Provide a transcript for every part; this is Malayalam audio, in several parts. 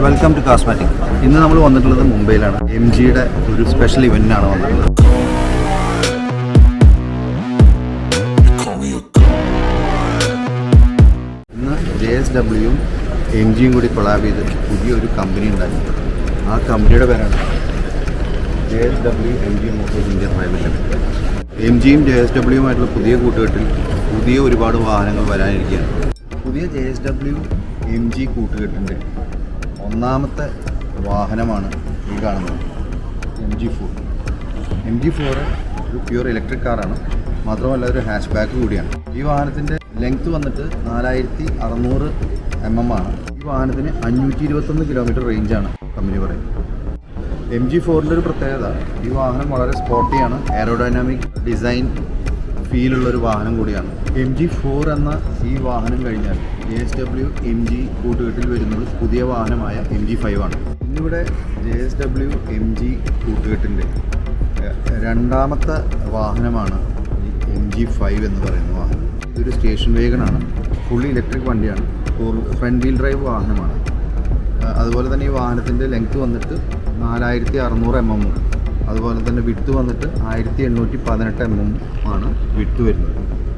Welcome to കാസ്മാറ്റിക്. ഇന്ന് നമ്മൾ വന്നിട്ടുള്ളത് മുംബൈയിലാണ്. MGയുടെ ഒരു സ്പെഷ്യൽ ഇവന്റിനാണ് വന്നിട്ടുള്ളത്. ഇന്ന് JSWയും MGയും കൂടി കൊളാബ് ചെയ്ത് പുതിയൊരു കമ്പനി ഉണ്ടാക്കി. ആ കമ്പനിയുടെ പേരാണ് JSW MG motors India private limited. MGയും JSWയുമായിട്ടുള്ള പുതിയ കൂട്ടുകെട്ടിൽ പുതിയ ഒരുപാട് വാഹനങ്ങൾ വരാനിരിക്കുകയാണ്. പുതിയ JSW MG കൂട്ടുകെട്ടിൻ്റെ ഒന്നാമത്തെ വാഹനമാണ് ഈ കാണുന്നത് MG4. MG4 ഒരു പ്യൂർ ഇലക്ട്രിക് കാറാണ്. മാത്രമല്ല ഒരു ഹാച്ച് ബാക്ക് കൂടിയാണ്. ഈ വാഹനത്തിൻ്റെ ലെങ്ത്ത് വന്നിട്ട് 4600 mm ആണ്. ഈ വാഹനത്തിന് 521 കിലോമീറ്റർ റേഞ്ചാണ് കമ്പനി പറയുന്നത്. MG4ൻ്റെ ഒരു പ്രത്യേകത, ഈ വാഹനം വളരെ സ്പോർട്ടിയാണ്. എയറോഡൈനാമിക് ഡിസൈൻ ഫീലുള്ളൊരു വാഹനം കൂടിയാണ്. MG4 എന്ന ഈ വാഹനം കഴിഞ്ഞാൽ JSW MG കൂട്ടുകെട്ടിൽ വരുന്നത് പുതിയ വാഹനമായ MG5 ആണ്. ഇന്നിവിടെ JSW MG കൂട്ടുകെട്ടിൻ്റെ രണ്ടാമത്തെ വാഹനമാണ് ഈ MG5 എന്ന് പറയുന്ന വാഹനം. ഇതൊരു സ്റ്റേഷൻ വേഗനാണ്. ഫുള്ളി ഇലക്ട്രിക് വണ്ടിയാണ്. ഫ്രണ്ട് വീൽ ഡ്രൈവ് വാഹനമാണ്. അതുപോലെ തന്നെ ഈ വാഹനത്തിൻ്റെ ലെങ്ത്ത് വന്നിട്ട് 4600 mm. അതുപോലെ തന്നെ വിഡ്ത്ത് വന്നിട്ട് 1818 mm ആണ് വിഡ്ത്ത് വരുന്നത്.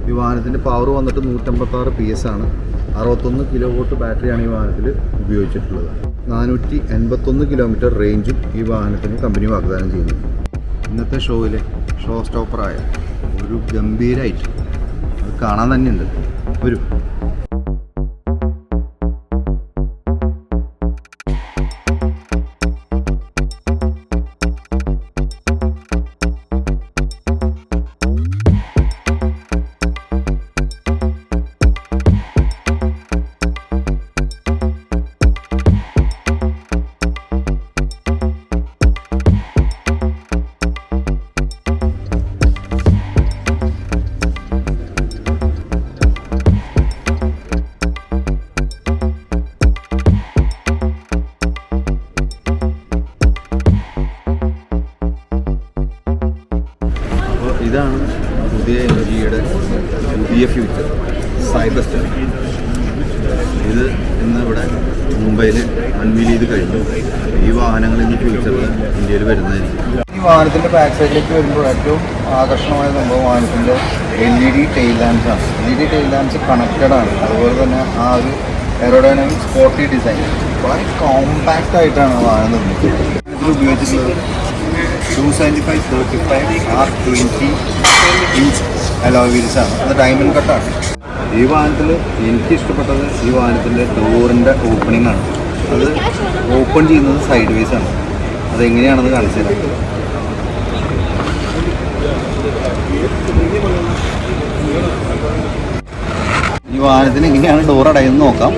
ഈ വാഹനത്തിൻ്റെ പവർ വന്നിട്ട് 156 PS ആണ്. 61 kW ബാറ്ററിയാണ് ഈ വാഹനത്തിൽ ഉപയോഗിച്ചിട്ടുള്ളത്. 481 കിലോമീറ്റർ റേഞ്ചും ഈ വാഹനത്തിന് കമ്പനി വാഗ്ദാനം ചെയ്യുന്നു. ഇന്നത്തെ ഷോയിലെ ഷോ സ്റ്റോപ്പറായ ഒരു ഗംഭീരമായിട്ട് അത് കാണാൻ തന്നെയുണ്ട്. ഒരു ഇതാണ് പുതിയ MGയുടെ പുതിയ ഫ്യൂച്ചർ, സൈബർ സ്റ്റാർ. ഇത് ഇന്ന് ഇവിടെ മുംബൈയിൽ അൺവീൽ ചെയ്ത് കഴിഞ്ഞു. ഈ വാഹനങ്ങൾ ഇന്ന് ഫ്യൂച്ചറിൽ ഇന്ത്യയിൽ വരുന്നതായിരിക്കും. ഈ വാഹനത്തിൻ്റെ ബാക്ക് സൈഡിലേക്ക് വരുമ്പോൾ ഏറ്റവും ആകർഷണമായ സംഭവം വാഹനത്തിൻ്റെ LED ടെയിൽ ലാംപ്സ് ആണ്. LED ടെയിൽ ലാംപ്സ് കണക്റ്റഡ് ആണ്. അതുപോലെ തന്നെ ആ ഒരു എയറോഡൈനാമിക് സ്പോർട്ടി ഡിസൈൻ വളരെ കോമ്പാക്റ്റ് ആയിട്ടാണ് വാഹനം നിർമ്മിച്ചത്. ഇതിൽ ഉപയോഗിച്ചിട്ടുള്ളത് 275/35 R20 ഇഞ്ച് അലോയ് വീൽസ് ആണ്. അത് ഡയമണ്ട് കട്ടാണ്. ഈ വാഹനത്തിൽ എനിക്ക് ഇഷ്ടപ്പെട്ടത് ഈ വാഹനത്തിൻ്റെ ഡോറിൻ്റെ ഓപ്പണിംഗ് ആണ്. അത് ഓപ്പൺ ചെയ്യുന്നത് സൈഡ് വേസ് ആണ്. അതെങ്ങനെയാണെന്ന് കാണിച്ചു തരാം. ഈ വാഹനത്തിന് എങ്ങനെയാണ് ഡോർ അടയുന്നത് നോക്കാം.